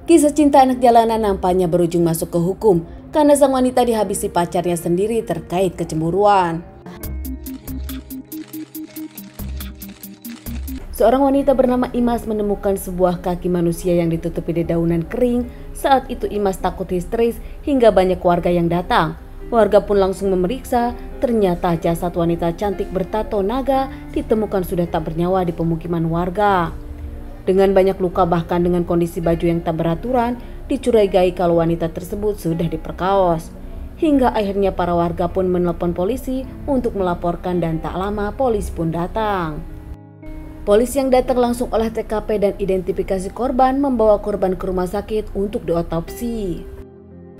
Kisah cinta anak jalanan nampaknya berujung masuk ke hukum karena sang wanita dihabisi pacarnya sendiri terkait kecemburuan. Seorang wanita bernama Imas menemukan sebuah kaki manusia yang ditutupi dedaunan kering. Saat itu Imas takut histeris hingga banyak warga yang datang. Warga pun langsung memeriksa, ternyata jasad wanita cantik bertato naga ditemukan sudah tak bernyawa di pemukiman warga. Dengan banyak luka bahkan dengan kondisi baju yang tak beraturan, dicurigai kalau wanita tersebut sudah diperkaos. Hingga akhirnya para warga pun menelpon polisi untuk melaporkan dan tak lama polisi pun datang. Polisi yang datang langsung olah TKP dan identifikasi korban, membawa korban ke rumah sakit untuk diotopsi.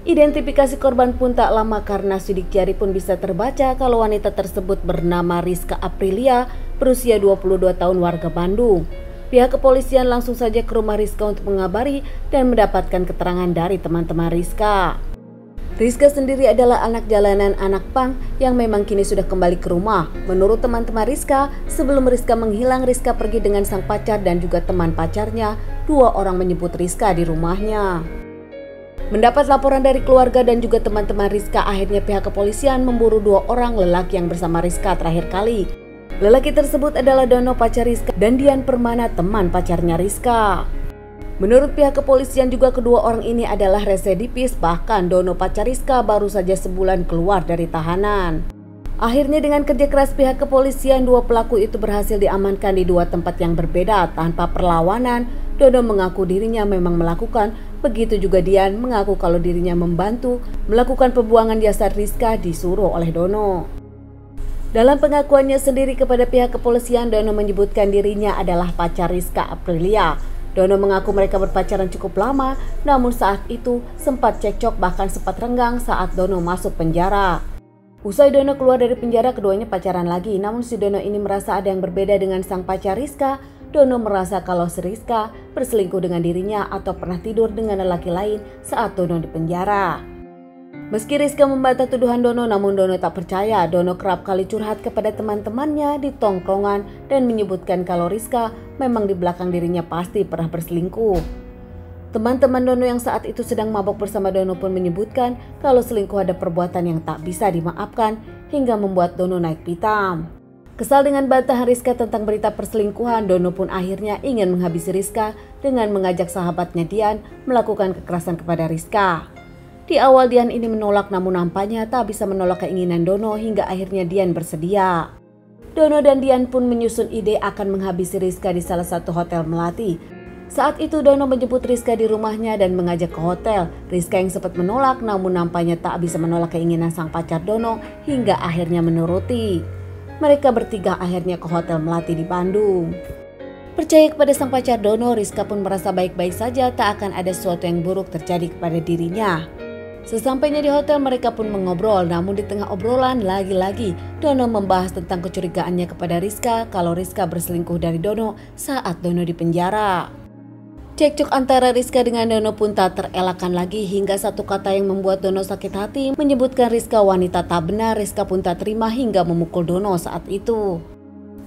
Identifikasi korban pun tak lama karena sidik jari pun bisa terbaca kalau wanita tersebut bernama Rizka Aprilia, berusia 22 tahun, warga Bandung. Pihak kepolisian langsung saja ke rumah Rizka untuk mengabari dan mendapatkan keterangan dari teman-teman Rizka. Rizka sendiri adalah anak jalanan anak pang yang memang kini sudah kembali ke rumah. Menurut teman-teman Rizka, sebelum Rizka menghilang, Rizka pergi dengan sang pacar dan juga teman pacarnya. Dua orang menyebut Rizka di rumahnya. Mendapat laporan dari keluarga dan juga teman-teman Rizka, akhirnya pihak kepolisian memburu dua orang lelaki yang bersama Rizka terakhir kali. Lelaki tersebut adalah Dono, pacar Rizka, dan Dian Permana, teman pacarnya Rizka. Menurut pihak kepolisian juga kedua orang ini adalah residivis, bahkan Dono, pacar Rizka, baru saja sebulan keluar dari tahanan. Akhirnya dengan kerja keras pihak kepolisian, dua pelaku itu berhasil diamankan di dua tempat yang berbeda tanpa perlawanan. Dono mengaku dirinya memang melakukan, begitu juga Dian mengaku kalau dirinya membantu melakukan pembuangan jasad Rizka disuruh oleh Dono. Dalam pengakuannya sendiri kepada pihak kepolisian, Dono menyebutkan dirinya adalah pacar Rizka Aprilia. Dono mengaku mereka berpacaran cukup lama, namun saat itu sempat cekcok bahkan sempat renggang saat Dono masuk penjara. Usai Dono keluar dari penjara, keduanya pacaran lagi, namun si Dono ini merasa ada yang berbeda dengan sang pacar Rizka. Dono merasa kalau si Rizka berselingkuh dengan dirinya atau pernah tidur dengan lelaki lain saat Dono di penjara. Meski Rizka membantah tuduhan Dono, namun Dono tak percaya. Dono kerap kali curhat kepada teman-temannya di tongkrongan dan menyebutkan kalau Rizka memang di belakang dirinya pasti pernah berselingkuh. Teman-teman Dono yang saat itu sedang mabok bersama Dono pun menyebutkan kalau selingkuh ada perbuatan yang tak bisa dimaafkan hingga membuat Dono naik pitam. Kesal dengan bantahan Rizka tentang berita perselingkuhan, Dono pun akhirnya ingin menghabisi Rizka dengan mengajak sahabatnya Dian melakukan kekerasan kepada Rizka. Di awal Dian ini menolak, namun nampaknya tak bisa menolak keinginan Dono hingga akhirnya Dian bersedia. Dono dan Dian pun menyusun ide akan menghabisi Rizka di salah satu hotel Melati. Saat itu Dono menjemput Rizka di rumahnya dan mengajak ke hotel. Rizka yang sempat menolak, namun nampaknya tak bisa menolak keinginan sang pacar Dono hingga akhirnya menuruti. Mereka bertiga akhirnya ke hotel Melati di Bandung. Percaya kepada sang pacar Dono, Rizka pun merasa baik-baik saja, tak akan ada sesuatu yang buruk terjadi kepada dirinya. Sesampainya di hotel, mereka pun mengobrol, namun di tengah obrolan lagi-lagi Dono membahas tentang kecurigaannya kepada Rizka kalau Rizka berselingkuh dari Dono saat Dono di penjara. Cekcok antara Rizka dengan Dono pun tak terelakkan lagi hingga satu kata yang membuat Dono sakit hati, menyebutkan Rizka wanita tak benar. Rizka pun tak terima hingga memukul Dono saat itu.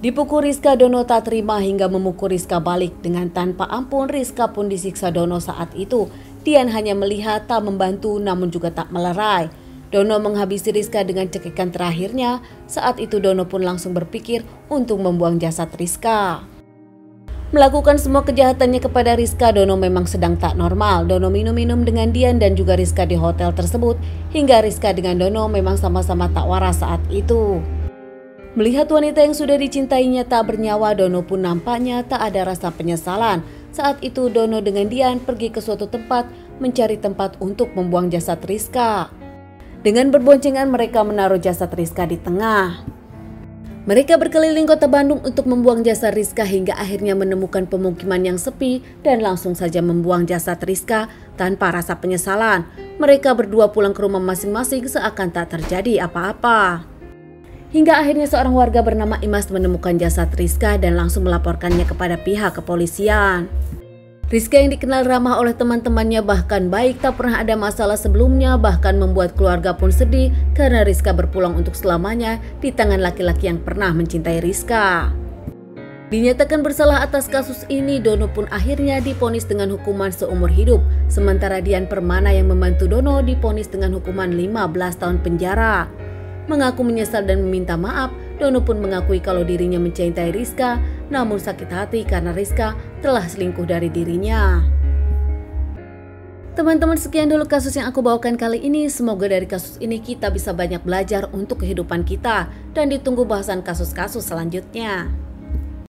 Dipukul Rizka, Dono tak terima hingga memukul Rizka balik. Dengan tanpa ampun, Rizka pun disiksa Dono saat itu. Dian hanya melihat, tak membantu, namun juga tak melerai. Dono menghabisi Rizka dengan cekikan terakhirnya. Saat itu Dono pun langsung berpikir untuk membuang jasad Rizka. Melakukan semua kejahatannya kepada Rizka, Dono memang sedang tak normal. Dono minum-minum dengan Dian dan juga Rizka di hotel tersebut, hingga Rizka dengan Dono memang sama-sama tak waras saat itu. Melihat wanita yang sudah dicintainya tak bernyawa, Dono pun nampaknya tak ada rasa penyesalan. Saat itu Dono dengan Dian pergi ke suatu tempat mencari tempat untuk membuang jasad Rizka. Dengan berboncengan mereka menaruh jasad Rizka di tengah. Mereka berkeliling kota Bandung untuk membuang jasad Rizka hingga akhirnya menemukan pemukiman yang sepi dan langsung saja membuang jasad Rizka tanpa rasa penyesalan. Mereka berdua pulang ke rumah masing-masing seakan tak terjadi apa-apa. Hingga akhirnya seorang warga bernama Imas menemukan jasad Rizka dan langsung melaporkannya kepada pihak kepolisian. Rizka yang dikenal ramah oleh teman-temannya, bahkan baik, tak pernah ada masalah sebelumnya, bahkan membuat keluarga pun sedih karena Rizka berpulang untuk selamanya di tangan laki-laki yang pernah mencintai Rizka. Dinyatakan bersalah atas kasus ini, Dono pun akhirnya divonis dengan hukuman seumur hidup. Sementara Dian Permana yang membantu Dono divonis dengan hukuman 15 tahun penjara. Mengaku menyesal dan meminta maaf, Dono pun mengakui kalau dirinya mencintai Rizka, namun sakit hati karena Rizka telah selingkuh dari dirinya. Teman-teman, sekian dulu kasus yang aku bawakan kali ini. Semoga dari kasus ini kita bisa banyak belajar untuk kehidupan kita dan ditunggu bahasan kasus-kasus selanjutnya.